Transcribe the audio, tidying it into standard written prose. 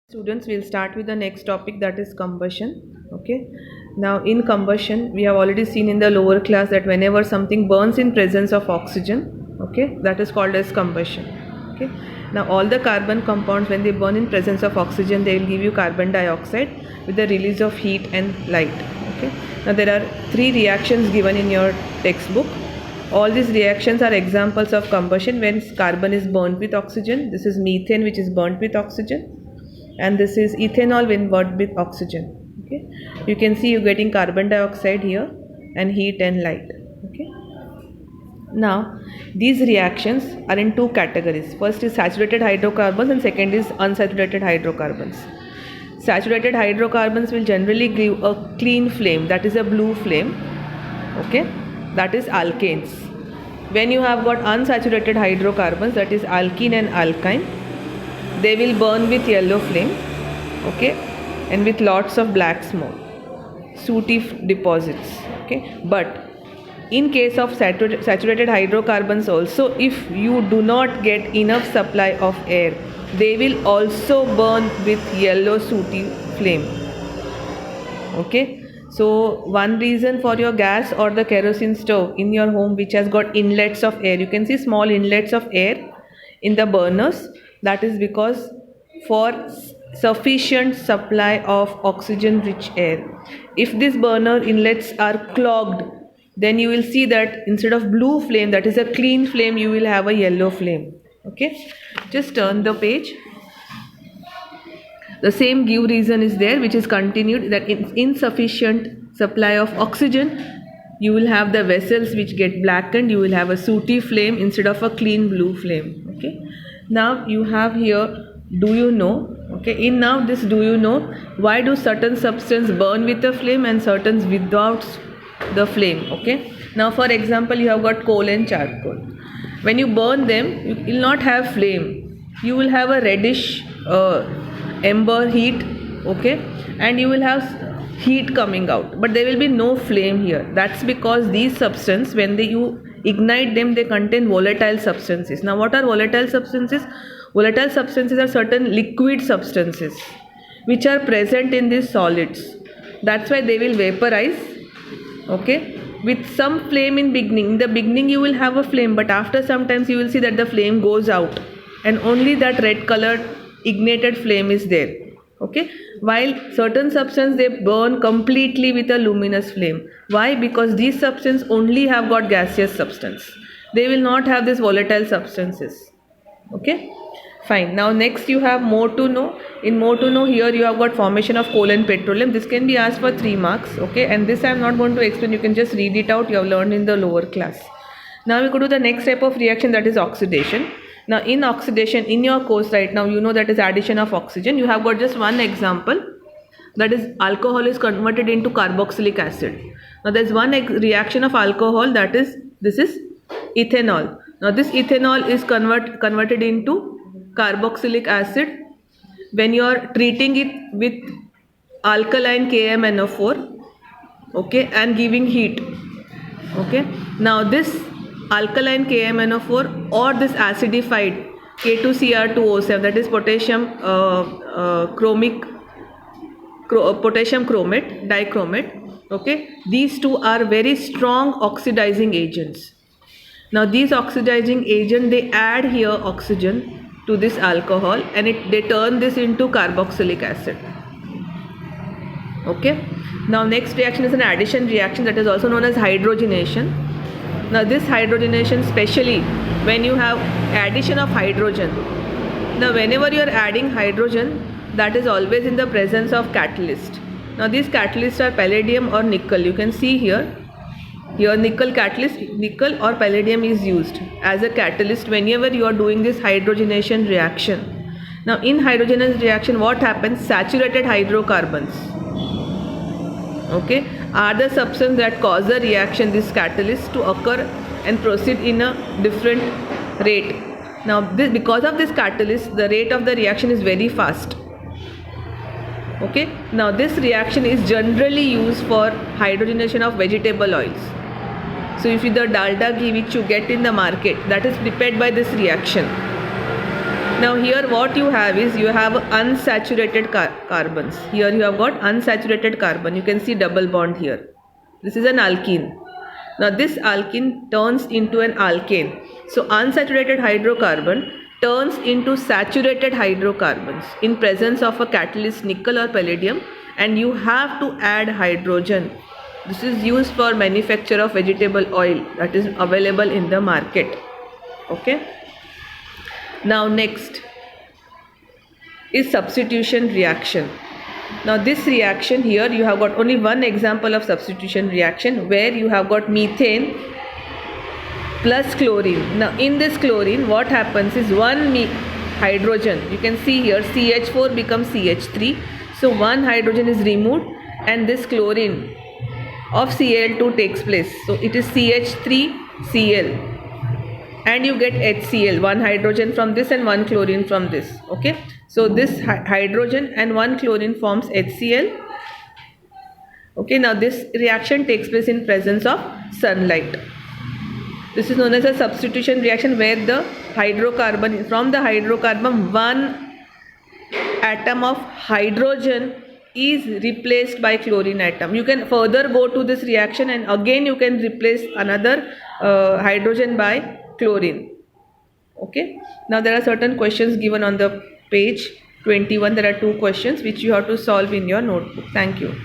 Students, will start with the next topic, that is combustion. Okay, now in combustion we have already seen in the lower class that whenever something burns in presence of oxygen, okay, that is called as combustion. Okay, now all the carbon compounds, when they burn in presence of oxygen, they will give you carbon dioxide with the release of heat and light. Okay, now there are three reactions given in your textbook. All these reactions are examples of combustion when carbon is burnt with oxygen. This is methane, which is burnt with oxygen, and this is ethanol when burnt with oxygen. Okay, you can see you're getting carbon dioxide here and heat and light. Okay, now these reactions are in two categories. First is saturated hydrocarbons and second is unsaturated hydrocarbons. Saturated hydrocarbons will generally give a clean flame, that is a blue flame. Okay, that is alkanes. When you have got unsaturated hydrocarbons, that is alkene and alkyne, they will burn with yellow flame, okay, and with lots of black smoke, sooty deposits. Okay, but in case of saturated hydrocarbons also, if you do not get enough supply of air, they will also burn with yellow sooty flame. Okay, so one reason for your gas or the kerosene stove in your home which has got inlets of air, you can see small inlets of air in the burners, that is because for sufficient supply of oxygen rich air. If these burner inlets are clogged, then you will see that instead of blue flame, that is a clean flame, you will have a yellow flame. Okay, just turn the page. The same give reason is there, which is continued, that in insufficient supply of oxygen, you will have the vessels which get blackened, you will have a sooty flame instead of a clean blue flame. Okay, now you have here, do you know? Okay, in now this do you know, why do certain substance burn with a flame and certain without the flame? Okay, now for example, you have got coal and charcoal. When you burn them, you will not have flame, you will have a reddish ember heat. Okay, and you will have heat coming out, but there will be no flame here. That's because these substances, when you ignite them, they contain volatile substances. Now what are volatile substances? Volatile substances are certain liquid substances which are present in these solids. That's why they will vaporize. Okay, with some flame in beginning. In the beginning you will have a flame, but after some times you will see that the flame goes out and only that red colored ignited flame is there. Okay, while certain substances, they burn completely with a luminous flame. Why? Because these substances only have got gaseous substance, they will not have these volatile substances. Okay, fine. Now next you have more to know. In more to know, here you have got formation of coal and petroleum. This can be asked for 3 marks. Okay, and this I am not going to explain, you can just read it out, you have learned in the lower class. Now we go to the next type of reaction, that is oxidation. Now in oxidation, in your course right now, you know that is addition of oxygen. You have got just one example, that is alcohol is converted into carboxylic acid. Now there is one reaction of alcohol, that is, this is ethanol. Now this ethanol is converted into carboxylic acid when you are treating it with alkaline KMNO4, okay, and giving heat. Okay, now this alkaline KMNO4 or this acidified K2Cr2O7, that is potassium potassium chromate, dichromate. Okay, these two are very strong oxidizing agents. Now these oxidizing agent, they add here oxygen to this alcohol and they turn this into carboxylic acid. Okay, now next reaction is an addition reaction, that is also known as hydrogenation. Now this hydrogenation, especially when you have addition of hydrogen. Now whenever you are adding hydrogen, that is always in the presence of catalyst. Now these catalysts are palladium or nickel. You can see here nickel catalyst, nickel or palladium is used as a catalyst whenever you are doing this hydrogenation reaction. Now in hydrogenation reaction, what happens? Saturated hydrocarbons, okay, are the substance that cause the reaction, this catalyst, to occur and proceed in a different rate. Now because of this catalyst, the rate of the reaction is very fast. Okay, now this reaction is generally used for hydrogenation of vegetable oils. So if the dalda ghee which you get in the market, that is prepared by this reaction. Now here what you have is you have unsaturated carbons. Here you have got unsaturated carbon. You can see double bond here. This is an alkene. Now this alkene turns into an alkane. So unsaturated hydrocarbon turns into saturated hydrocarbons in presence of a catalyst nickel or palladium, and you have to add hydrogen. This is used for manufacture of vegetable oil that is available in the market. Okay. Now next is substitution reaction. Now this reaction here, you have got only one example of substitution reaction where you have got methane plus chlorine. Now in this chlorine what happens is one hydrogen, you can see here CH4 becomes CH3. So one hydrogen is removed and this chlorine of Cl2 takes place. So it is CH3Cl. And you get HCl, one hydrogen from this and one chlorine from this. Okay, so this hydrogen and one chlorine forms HCl. Okay, now this reaction takes place in presence of sunlight. This is known as a substitution reaction where the hydrocarbon, from the hydrocarbon, one atom of hydrogen is replaced by chlorine atom. You can further go to this reaction and again you can replace another hydrogen by chlorine. Okay, now there are certain questions given on the page 21. There are 2 questions which you have to solve in your notebook. Thank you.